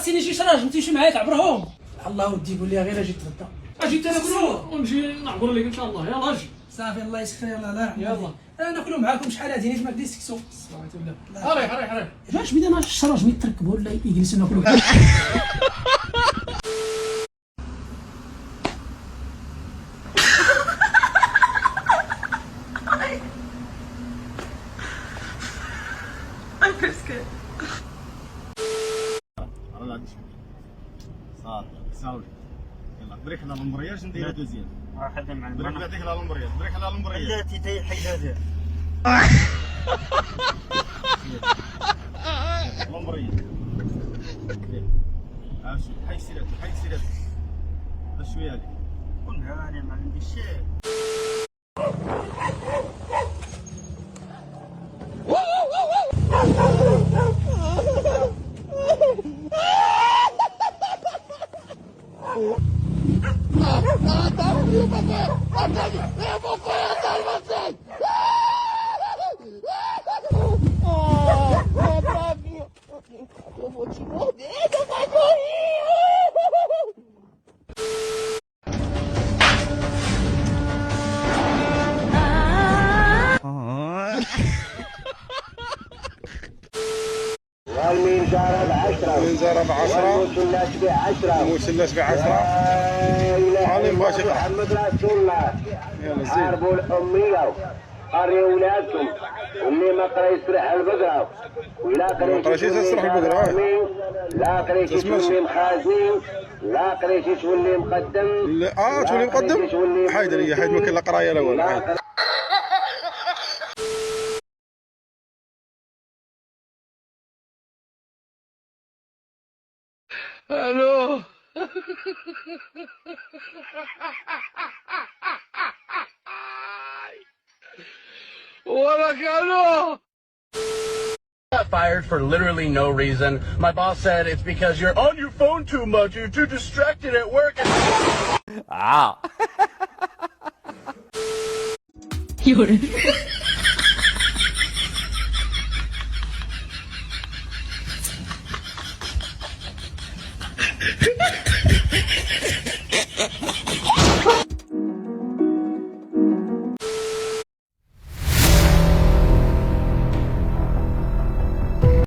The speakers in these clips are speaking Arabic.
خاصني شي شراج نمشي معاك عبرهم. الله ودي قول لي غير اجي نتغدى. اجي ناكلو ونجي نعبر لك ان شاء الله. يلاه اجي صافي الله يسخر. يلاه يلا ناكلو معاكم شحال هادي نيت ما كدير سكسو. صلاه الله ريح علاش بدا ما الشراج ما يتركبوا ولا يجلسوا ناكلو. صافي يلا بريك على المبرياج نديرو دوزيام. واحد مع بريك بعديك على المبرياج. بريك على المبرياج. التي تيحيد هذا المبرياج. شوف حي سيرات شويه هذيك. كلها انا ما عندي شيء. Eu vou te morder, seu cachorrinho! والمنجارة ب10 المنجارة ب10 والمثلث ب10 المثلث ب10. لا إله علي إلا مباشر. الله محمد رسول الله. يلا زيد. حاربوا الأمية قريوا ولادكم واللي ما قرا يسرح البقرة ولا قرا يسرح البقرة. لا قريتي تولي مخازنين لا قريتي تولي مقدم. لا تولي مقدم. حيد ليا حيد ما كاين لا قرايه لا والو. الو وراك الو. Got fired for literally no reason. My boss said it's because you're on your phone too much. You're too distracted at work.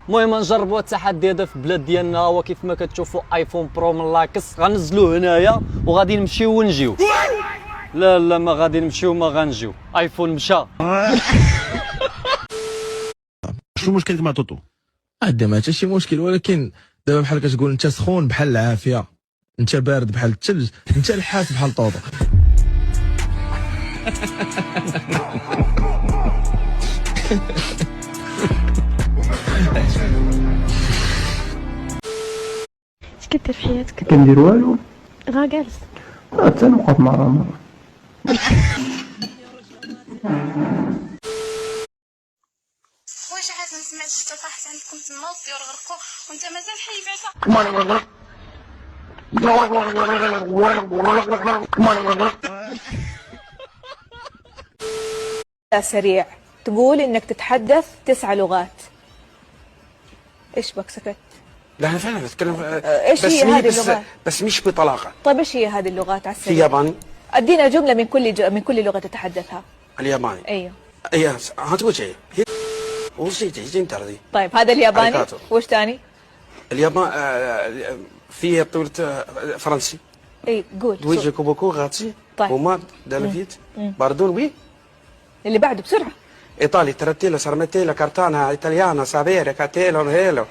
المهم نجربوا التحدي هذا في البلاد ديالنا. هو كيف ما كتشوفوا ايفون برو من لاكس غنزلوه هنايا وغادي نمشيو ونجيو. لا ما غادي نمشيو ما غنجيو. ايفون مشى. شنو مشكلك مع توتو؟ عندي ما حتى شي مشكل، ولكن دابا بحال كتقول انت سخون بحال العافيه، انت بارد بحال الثلج، انت الحاس بحال طوطو. اش كدير في حياتك؟ كندير والو، غا جالس حتى نوقف مره. واش عاد ما سمعتش حتى طاحت عندكم تما والطيور غرقوا وانت مازال حي بعدا؟ سريع تقول انك تتحدث 9 لغات. ايش بك سكت؟ لا انا فعلا بتكلم. ايش هي هذه اللغات؟ بس مش بطلاقه. طيب ايش هي هذه اللغات على في السريع؟ ياباني. ادينا جمله من كل لغه تتحدثها. الياباني. ايوه. ايه هتقول شيء. طيب هذا الياباني. وش ثاني؟ اليابان في طولة فرنسي. اي قول. دويجي كوبوكو غاتسي. طيب. وماد دالفيت باردون وي. اللي بعده بسرعه. ايطالي تراتيلا سارماتيلا كارتانا ايطاليانا سافيرا كاتيلو هيلو.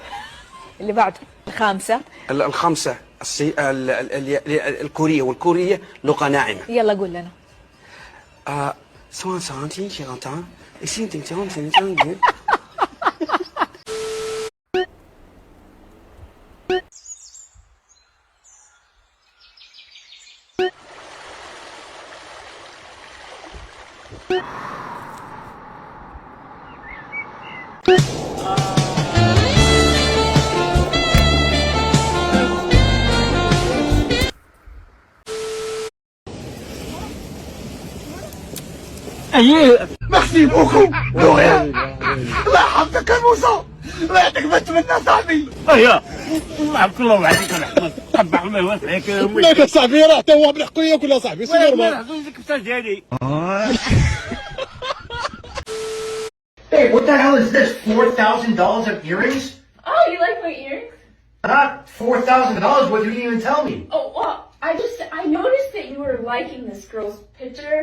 اللي بعده الخامسه. الخمسه الكوريه، والكوريه لغه ناعمه. يلا قول لنا. سوان سانتين شيرانتان اسين تنتون. Merci beaucoup, Noël. Allah يحفظك يا موسى. ويعطيك بنت منا صاحبي. ايوه الله كل الله عليك يا احمد. قبح الله يوسع عليك يا امي. لا صاحبي راه حتى هو بالحق ياكل يا صاحبي سي نورمال. عطيك الكبسه ديالي. Hey, what the hell is this? $4,000 of earrings? Oh, you like my earrings? Not $4,000. What did you even tell me? Oh, well, I noticed that you were liking this girl's picture.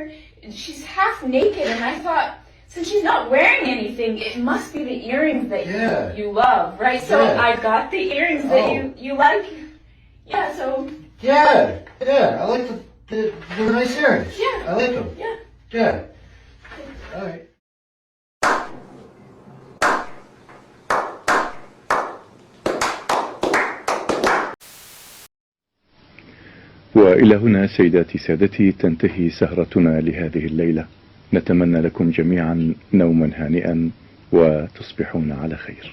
She's half naked, and I thought, since she's not wearing anything, it must be the earrings that you love, right? So I got the earrings that you like. Yeah, so. Yeah, I like the nice earrings. Yeah. I like them. Yeah. All right. وإلى هنا سيداتي سادتي تنتهي سهرتنا لهذه الليلة. نتمنى لكم جميعا نوما هانئا وتصبحون على خير.